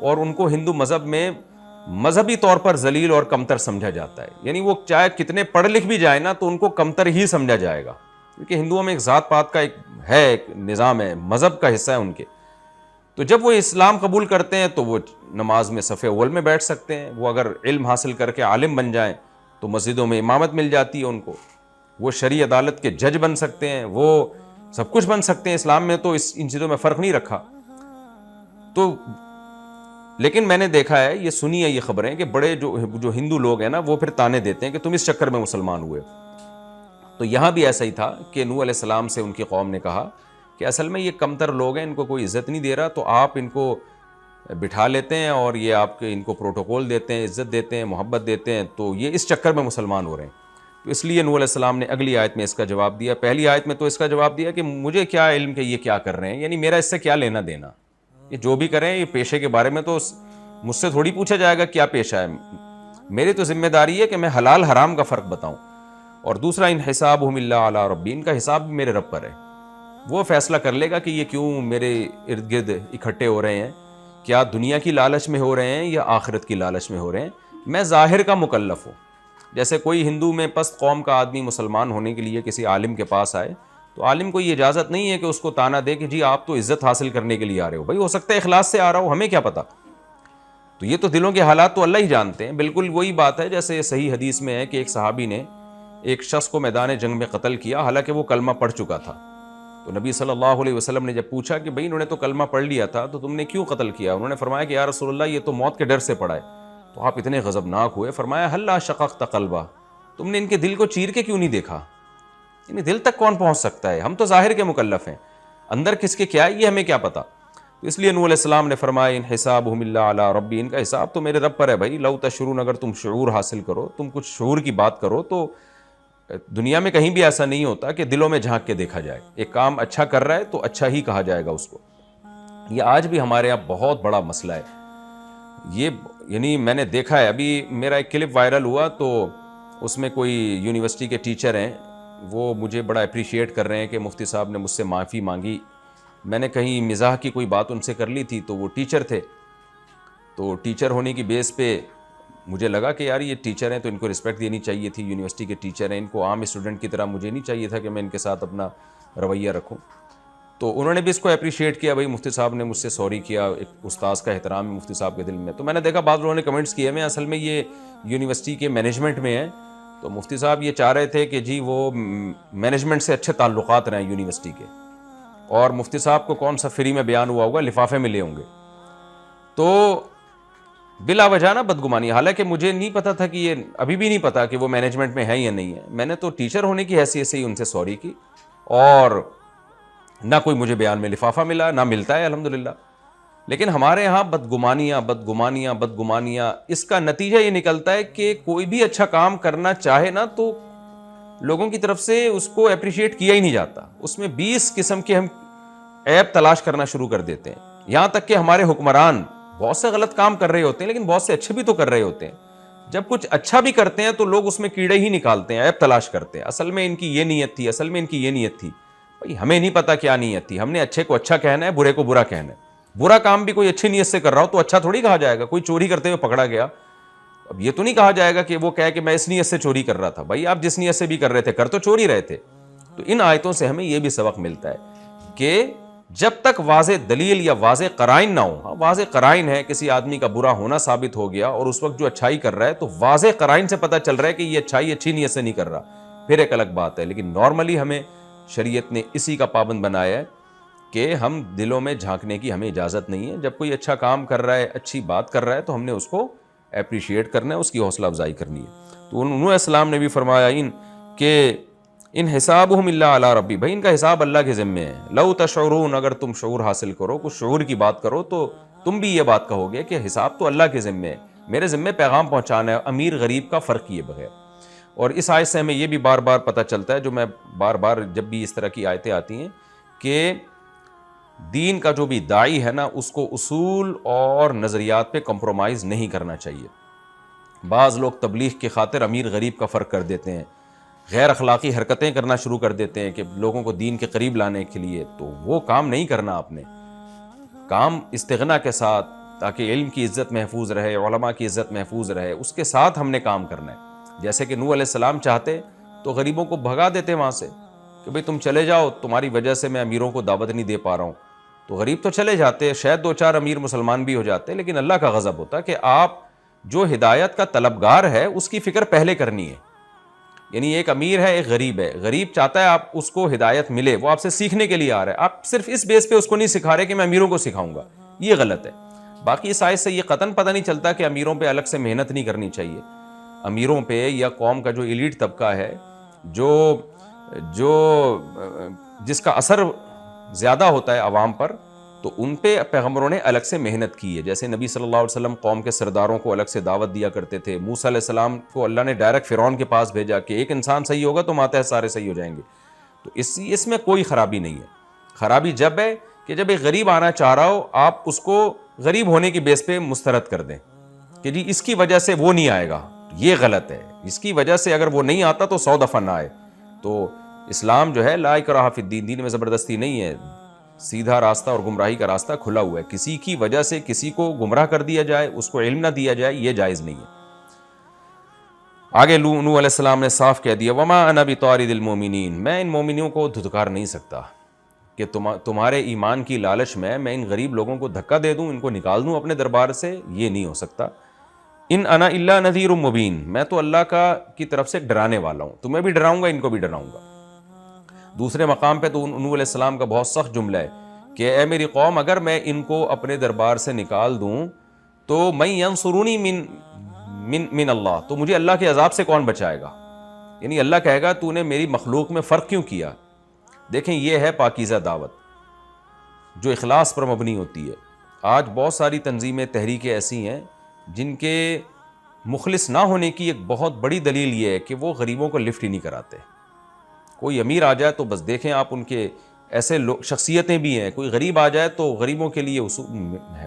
اور ان کو ہندو مذہب میں مذہبی طور پر ذلیل اور کمتر سمجھا جاتا ہے. یعنی وہ چاہے کتنے پڑھ لکھ بھی جائے نا تو ان کو کمتر ہی سمجھا جائے گا, کیونکہ ہندوؤں میں ایک ذات پات کا ایک نظام ہے, مذہب کا حصہ ہے ان کے. تو جب وہ اسلام قبول کرتے ہیں تو وہ نماز میں صف اول میں بیٹھ سکتے ہیں, وہ اگر علم حاصل کر کے عالم بن جائیں تو مسجدوں میں امامت مل جاتی ہے ان کو, وہ شرعی عدالت کے جج بن سکتے ہیں, وہ سب کچھ بن سکتے ہیں. اسلام میں تو ان چیزوں میں فرق نہیں رکھا. تو لیکن میں نے دیکھا ہے, یہ سنی ہے یہ خبریں, کہ بڑے جو ہندو لوگ ہیں نا وہ پھر تانے دیتے ہیں کہ تم اس چکر میں مسلمان ہوئے. تو یہاں بھی ایسا ہی تھا کہ نوح علیہ السلام سے ان کی قوم نے کہا کہ اصل میں یہ کمتر لوگ ہیں, ان کو کوئی عزت نہیں دے رہا, تو آپ ان کو بٹھا لیتے ہیں اور یہ آپ کے ان کو پروٹوکول دیتے ہیں, عزت دیتے ہیں, محبت دیتے ہیں, تو یہ اس چکر میں مسلمان ہو رہے ہیں. تو اس لیے نوح علیہ السلام نے اگلی آیت میں اس کا جواب دیا. پہلی آیت میں تو اس کا جواب دیا کہ مجھے کیا علم کہ یہ کیا کر رہے ہیں, یعنی میرا اس سے کیا لینا دینا, یہ جو بھی کریں یہ پیشے کے بارے میں تو مجھ سے تھوڑی پوچھا جائے گا کیا پیشہ ہے, میری تو ذمہ داری ہے کہ میں حلال حرام کا فرق بتاؤں. اور دوسرا, ان حسابہم الا علی ربی, ان کا حساب بھی میرے رب پر ہے, وہ فیصلہ کر لے گا کہ یہ کیوں میرے ارد گرد اکٹھے ہو رہے ہیں, کیا دنیا کی لالچ میں ہو رہے ہیں یا آخرت کی لالچ میں ہو رہے ہیں. میں ظاہر کا مکلف ہوں. جیسے کوئی ہندو میں پست قوم کا آدمی مسلمان ہونے کے لیے کسی عالم کے پاس آئے تو عالم کو یہ اجازت نہیں ہے کہ اس کو تانا دے کہ جی آپ تو عزت حاصل کرنے کے لیے آ رہے ہو. بھائی ہو سکتا ہے اخلاص سے آ رہا ہو, ہمیں کیا پتا. تو یہ تو دلوں کے حالات تو اللہ ہی جانتے ہیں. بالکل وہی بات ہے جیسے صحیح حدیث میں ہے کہ ایک صحابی نے ایک شخص کو میدان جنگ میں قتل کیا, حالانکہ وہ کلمہ پڑھ چکا تھا. تو نبی صلی اللہ علیہ وسلم نے جب پوچھا کہ بھئی انہوں نے تو کلمہ پڑھ لیا تھا تو تم نے کیوں قتل کیا, انہوں نے فرمایا کہ یا رسول اللہ یہ تو موت کے ڈر سے پڑا ہے. تو آپ اتنے غضبناک ہوئے, فرمایا ہلا شققت قلبہ, تم نے ان کے دل کو چیر کے کیوں نہیں دیکھا, یعنی دل تک کون پہنچ سکتا ہے, ہم تو ظاہر کے مکلف ہیں, اندر کس کے کیا ہے یہ ہمیں کیا پتا. تو اس لیے نوح علیہ السلام نے فرمایا ان حسابہم الا علی ربی, ان کا حساب تو میرے رب پر ہے. بھائی لو تشعرون, اگر تم شعور حاصل کرو, تم کچھ شعور کی بات کرو, تو دنیا میں کہیں بھی ایسا نہیں ہوتا کہ دلوں میں جھانک کے دیکھا جائے. ایک کام اچھا کر رہا ہے تو اچھا ہی کہا جائے گا اس کو. یہ آج بھی ہمارے یہاں بہت بڑا مسئلہ ہے یہ, یعنی میں نے دیکھا ہے, ابھی میرا ایک کلپ وائرل ہوا تو اس میں کوئی یونیورسٹی کے ٹیچر ہیں, وہ مجھے بڑا اپریشیٹ کر رہے ہیں کہ مفتی صاحب نے مجھ سے معافی مانگی. میں نے کہیں مزاح کی کوئی بات ان سے کر لی تھی, تو وہ ٹیچر تھے, تو ٹیچر ہونے کی بیس پہ مجھے لگا کہ یار یہ ٹیچر ہیں تو ان کو رسپیکٹ دینی چاہیے تھی, یونیورسٹی کے ٹیچر ہیں, ان کو عام اسٹوڈنٹ کی طرح مجھے نہیں چاہیے تھا کہ میں ان کے ساتھ اپنا رویہ رکھوں. تو انہوں نے بھی اس کو اپریشیٹ کیا, بھائی مفتی صاحب نے مجھ سے سوری کیا, ایک استاذ کا احترام ہے مفتی صاحب کے دل میں. تو میں نے دیکھا بعض لوگوں نے کمنٹس کیے میں اصل میں یہ یونیورسٹی کے مینجمنٹ میں ہے, تو مفتی صاحب یہ چاہ رہے تھے کہ جی وہ مینجمنٹ سے اچھے تعلقات رہیں یونیورسٹی کے, اور مفتی صاحب کو کون سا فری میں بیان ہوا ہوگا, لفافے میں لے ہوں گے. تو بلا وجہ نا بدگمانی, حالانکہ مجھے نہیں پتا تھا کہ یہ, ابھی بھی نہیں پتا کہ وہ مینجمنٹ میں ہے یا نہیں ہے. میں نے تو ٹیچر ہونے کی حیثیت سے ہی ان سے سوری کی, اور نہ کوئی مجھے بیان میں لفافہ ملا, نہ ملتا ہے الحمدللہ. لیکن ہمارے ہاں بدگمانیاں بدگمانیاں بدگمانیاں, اس کا نتیجہ یہ نکلتا ہے کہ کوئی بھی اچھا کام کرنا چاہے نا تو لوگوں کی طرف سے اس کو اپریشیٹ کیا ہی نہیں جاتا, اس میں 20 قسم کے ہم عیب تلاش کرنا شروع کر دیتے ہیں. یہاں تک کہ ہمارے حکمران بہت سے غلط کام کر رہے ہوتے ہیں لیکن بہت سے اچھے بھی تو کر رہے ہوتے ہیں. جب کچھ اچھا بھی کرتے ہیں تو لوگ اس میں کیڑے ہی نکالتے ہیں, عیب تلاش کرتے ہیں, اصل میں ان کی یہ نیت تھی, اصل میں ان کی یہ نیت تھی. بھائی ہمیں نہیں پتا کیا نیت تھی, ہم نے اچھے کو اچھا کہنا ہے, برے کو برا کہنا ہے. برا کام بھی کوئی اچھی نیت سے کر رہا ہو تو اچھا تھوڑی کہا جائے گا. کوئی چوری کرتے ہوئے پکڑا گیا, اب یہ تو نہیں کہا جائے گا کہ وہ کہے کہ میں اس نیت سے چوری کر رہا تھا. بھائی آپ جس نیت سے بھی کر رہے تھے, کر تو چوری رہے تھے. تو ان آیتوں سے ہمیں یہ بھی سبق ملتا ہے کہ جب تک واضح دلیل یا واضح قرائن نہ ہو, واضح قرائن ہے, کسی آدمی کا برا ہونا ثابت ہو گیا اور اس وقت جو اچھائی کر رہا ہے تو واضح قرائن سے پتہ چل رہا ہے کہ یہ اچھائی اچھی نیت سے نہیں کر رہا, پھر ایک الگ بات ہے. لیکن نارملی ہمیں شریعت نے اسی کا پابند بنایا ہے کہ ہم دلوں میں جھانکنے کی ہمیں اجازت نہیں ہے. جب کوئی اچھا کام کر رہا ہے, اچھی بات کر رہا ہے, تو ہم نے اس کو اپریشیٹ کرنا ہے, اس کی حوصلہ افزائی کرنی ہے. تو انہوں نے السلام نے بھی فرمایا کہ ان حسابہم الا علی ربی, بھائی ان کا حساب اللہ کے ذمے ہے. لو تشعرون, اگر تم شعور حاصل کرو, کچھ شعور کی بات کرو, تو تم بھی یہ بات کہو گے کہ حساب تو اللہ کے ذمے ہے, میرے ذمے پیغام پہنچانا ہے, امیر غریب کا فرق کیے بغیر. اور اس آیت سے ہمیں یہ بھی بار بار پتہ چلتا ہے, جو میں بار بار جب بھی اس طرح کی آیتیں آتی ہیں, کہ دین کا جو بھی داعی ہے نا, اس کو اصول اور نظریات پہ کمپرومائز نہیں کرنا چاہیے. بعض لوگ تبلیغ کی خاطر امیر غریب کا فرق کر دیتے ہیں, غیر اخلاقی حرکتیں کرنا شروع کر دیتے ہیں کہ لوگوں کو دین کے قریب لانے کے لیے. تو وہ کام نہیں کرنا آپ نے. کام استغنا کے ساتھ, تاکہ علم کی عزت محفوظ رہے، علماء کی عزت محفوظ رہے، اس کے ساتھ ہم نے کام کرنا ہے۔ جیسے کہ نوح علیہ السلام چاہتے تو غریبوں کو بھگا دیتے وہاں سے کہ بھئی تم چلے جاؤ، تمہاری وجہ سے میں امیروں کو دعوت نہیں دے پا رہا ہوں، تو غریب تو چلے جاتے، شاید 2-4 امیر مسلمان بھی ہو جاتے، لیکن اللہ کا غضب ہوتا کہ آپ جو ہدایت کا طلبگار ہے اس کی فکر پہلے کرنی ہے۔ یعنی ایک امیر ہے، ایک غریب ہے، غریب چاہتا ہے آپ اس کو ہدایت ملے، وہ آپ سے سیکھنے کے لیے آ رہا ہے، آپ صرف اس بیس پہ اس کو نہیں سکھا رہے کہ میں امیروں کو سکھاؤں گا، یہ غلط ہے۔ باقی اس آیت سے یہ قطعاً پتہ نہیں چلتا کہ امیروں پہ الگ سے محنت نہیں کرنی چاہیے۔ امیروں پہ یا قوم کا جو ایلیٹ طبقہ ہے، جس کا اثر زیادہ ہوتا ہے عوام پر، تو ان پہ پیغمبروں نے الگ سے محنت کی ہے۔ جیسے نبی صلی اللہ علیہ وسلم قوم کے سرداروں کو الگ سے دعوت دیا کرتے تھے، موسیٰ علیہ السلام کو اللہ نے ڈائریکٹ فرعون کے پاس بھیجا کہ ایک انسان صحیح ہوگا تو ماتے سارے صحیح ہو جائیں گے۔ تو اس میں کوئی خرابی نہیں ہے۔ خرابی جب ہے کہ جب ایک غریب آنا چاہ رہا ہو، آپ اس کو غریب ہونے کی بیس پہ مسترد کر دیں کہ جی اس کی وجہ سے وہ نہیں آئے گا، یہ غلط ہے۔ اس کی وجہ سے اگر وہ نہیں آتا تو 100 دفعہ نہ آئے۔ تو اسلام جو ہے لا اکراہ فی الدین، دین میں زبردستی نہیں ہے، سیدھا راستہ اور گمراہی کا راستہ کھلا ہوا ہے۔ کسی کی وجہ سے کسی کو گمراہ کر دیا جائے، اس کو علم نہ دیا جائے، یہ جائز نہیں ہے۔ آگے نوح علیہ السلام نے صاف کہہ دیا وما انا بطارد المومنین، میں ان مومنوں کو دھتکار نہیں سکتا کہ تمہارے ایمان کی لالچ میں ان غریب لوگوں کو دھکا دے دوں، ان کو نکال دوں اپنے دربار سے، یہ نہیں ہو سکتا۔ ان انا الا نذیر مبین، میں تو اللہ کی طرف سے ڈرانے والا ہوں، تمہیں بھی ڈراؤں گا، ان کو بھی ڈراؤں گا۔ دوسرے مقام پہ تو نوح علیہ السلام کا بہت سخت جملہ ہے کہ اے میری قوم، اگر میں ان کو اپنے دربار سے نکال دوں تو من ینصرونی من اللہ، تو مجھے اللہ کے عذاب سے کون بچائے گا؟ یعنی اللہ کہے گا تو نے میری مخلوق میں فرق کیوں کیا؟ دیکھیں یہ ہے پاکیزہ دعوت جو اخلاص پر مبنی ہوتی ہے۔ آج بہت ساری تنظیمیں، تحریکیں ایسی ہیں جن کے مخلص نہ ہونے کی ایک بہت بڑی دلیل یہ ہے کہ وہ غریبوں کو لفٹ ہی نہیں کراتے۔ کوئی امیر آ جائے تو بس دیکھیں آپ، ان کے ایسے شخصیتیں بھی ہیں، کوئی غریب آ جائے تو غریبوں کے لیے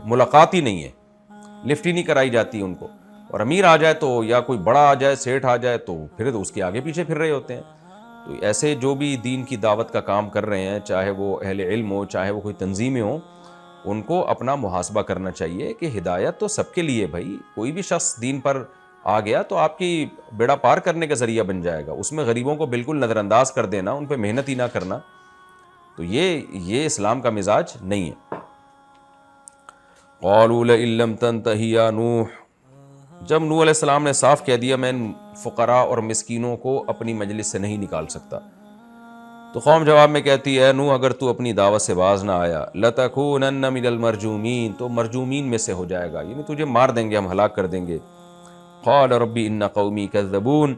ملاقات ہی نہیں ہے، لفٹ ہی نہیں کرائی جاتی ان کو، اور امیر آ جائے تو یا کوئی بڑا آ جائے، سیٹھ آ جائے تو پھر اس کے آگے پیچھے پھر رہے ہوتے ہیں۔ تو ایسے جو بھی دین کی دعوت کا کام کر رہے ہیں، چاہے وہ اہل علم ہو، چاہے وہ کوئی تنظیمیں ہوں، ان کو اپنا محاسبہ کرنا چاہیے کہ ہدایت تو سب کے لیے، بھائی کوئی بھی شخص دین پر آ گیا تو آپ کی بیڑا پار کرنے کا ذریعہ بن جائے گا، اس میں غریبوں کو بالکل نظر انداز کر دینا، ان پہ محنت ہی نہ کرنا، تو یہ اسلام کا مزاج نہیں ہے۔ قالوا لئن لم تنتہ یا نوح، جب نوح علیہ السلام نے صاف کہہ دیا میں ان فقراء اور مسکینوں کو اپنی مجلس سے نہیں نکال سکتا، تو قوم جواب میں کہتی ہے اے نوح اگر تو اپنی دعوت سے باز نہ آیا لتکونن من المرجومین، تو مرجومین میں سے ہو جائے گا، یعنی تجھے مار دیں گے، ہم ہلاک کر دیں گے۔ قال ربی ان قومی کذبون،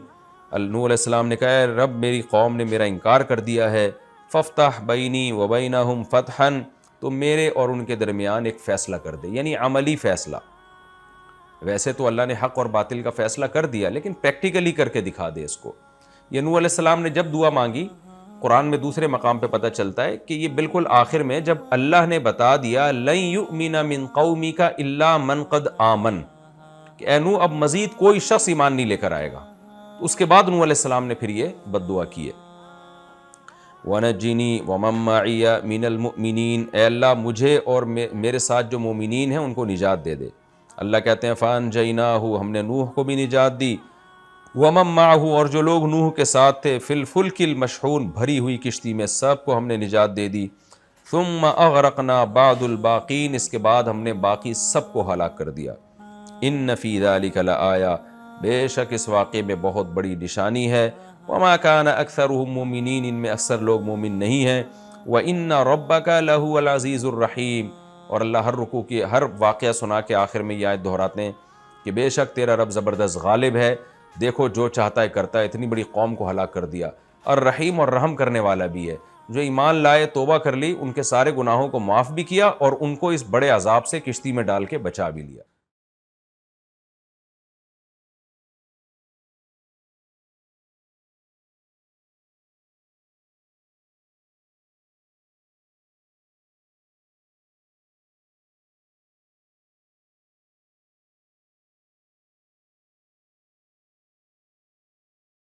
نوح علیہ السلام نے کہا اے رب میری قوم نے میرا انکار کر دیا ہے، فافتح بینی و بینہم فتحا، تو میرے اور ان کے درمیان ایک فیصلہ کر دے، یعنی عملی فیصلہ۔ ویسے تو اللہ نے حق اور باطل کا فیصلہ کر دیا، لیکن پریکٹیکلی کر کے دکھا دے اس کو۔ یہ نوح علیہ السلام نے جب دعا مانگی، قرآن میں دوسرے مقام پہ پتہ چلتا ہے کہ یہ بالکل آخر میں جب اللہ نے بتا دیا لن یؤمن من قومک الا من قد آمن، کہ اے نوح اب مزید کوئی شخص ایمان نہیں لے کر آئے گا، تو اس کے بعد نوح علیہ السلام نے پھر یہ بد دعا کی ہے۔ وَنَجِّنِي وَمَن مَّعِيَ مِنَ الْمُؤْمِنِينَ، اے اللہ مجھے اور میرے ساتھ جو مومنین ہیں ان کو نجات دے دے۔ اللہ کہتے ہیں فَأَنجَيْنَاهُ، ہم نے نوح کو بھی نجات دی، وَمَن مَّعَهُ، اور جو لوگ نوح کے ساتھ تھے، فِي الْفُلْكِ الْمَشْحُونِ، بھری ہوئی کشتی میں، سب کو ہم نے نجات دے دی۔ ثُمَّ أَغْرَقْنَا بَعْدُ الْبَاقِينَ، اس کے بعد ہم نے باقی سب کو ہلاک کر دیا۔ ان فی ذلک لآیہ، بے شک اس واقعے میں بہت بڑی نشانی ہے۔ وما کان اکثرهم مومنین، ان میں اکثر لوگ مومن نہیں ہیں۔ وان ربک لہو العزیز الرحیم، اور اللہ ہر رکوع کی ہر واقعہ سنا کے آخر میں یہ آیت دہراتے ہیں کہ بے شک تیرا رب زبردست غالب ہے، دیکھو جو چاہتا ہے کرتا ہے، اتنی بڑی قوم کو ہلاک کر دیا۔ الرحیم، اور رحم کرنے والا بھی ہے، جو ایمان لائے توبہ کر لی، ان کے سارے گناہوں کو معاف بھی کیا اور ان کو اس بڑے عذاب سے کشتی میں ڈال کے بچا بھی لیا۔